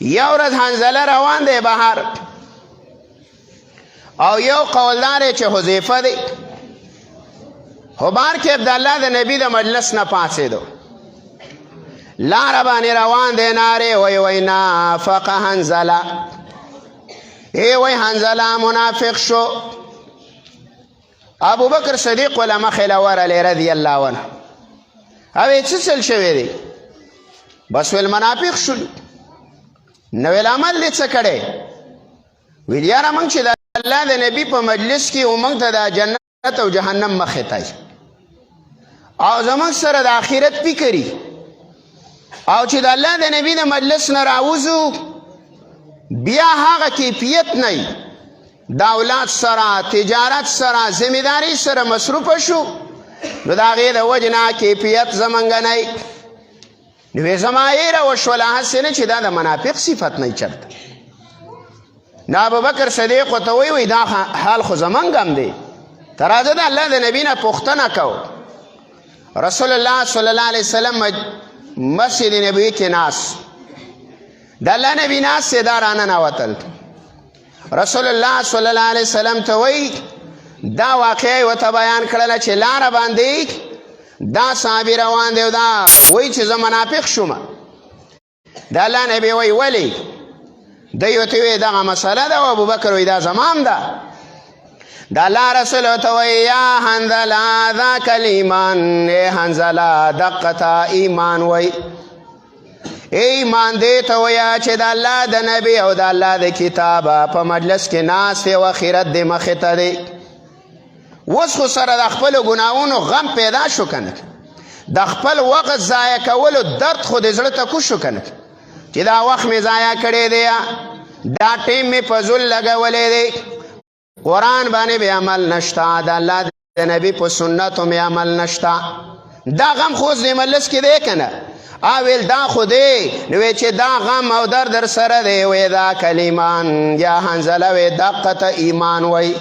یو ورځ حنظله روان دی بهر او یو قولدار یې چې حذیفه دی خو بهر کې عبدالله د نبي د مجلس نه پاڅېدو لاره باندې روان دی نارې وی نافق حنظله وی حنظله منافق شو ابو بکر صدیق ولا مخې له ورغلی رضی الله عنه هغې څه چل شوی دی بس ویل منافق شول نو ویل عمل دې څه کړی ویل یاره موږ چې د الله د نبي په مجلس کې و موږ ته د جنت او جهنم مخې ته او زموږ سره د آخرت فکري او چې د الله د نبي د مجلس نه راوځو بیا هغه کیفیت نه د اولاد سره تجارت سره ذمهداري سره مصروفه شو نو د هغې د وجې نه کیفیت زمونږ نه نو یې زما یېره وشوله هسې نه چې دا د منافق صفت نه چرته نو ابوبکر صدیق ورته وی دا حال خو زمونږ هم دی ته راځه د الله د نبي نه پوښتنه کوو رسول الله صلی الله علیه وسلم مسجد نبوي کې ناست د الله نبي ناست دی دا راننوتل رسول الله صلی الله علیه وسلم ته وی دا واقعه یې ورته بیان کړله چې لاره باندې دا صحابي روان دی او دا وی چې زه منافق شوم د الله نبي وی ولې دی ورته وی دغه مسله ده او ابوبکر وی دا زما هم ده د الله رسول ورته وی یا حنظله ذاک الایمان حنظله دقته ایمان وی ایمان دې ته ویه چې د الله د نبي او د الله د کتاب په مجلس کې ناست او آخرت دې مخې ته دی اوس خو سره د خپلو ګناهونو غم پیدا شو که نه د خپل وخت ضایع کولو درد خو د زړه ته کوز شو که نه چې دا وخت مې ضایع کړی دی دا ټیم مې په زول لګولی دی قرآن باندې بې عمل نشته د الله د نبي په سنتو مې عمل نشته دا غم خو اوس د مجلس کې دی که نه ویل دا خو دی نو وی چې دا غم او در سره دی وی دا کلیمان یا حنظله وی دقته ایمان وی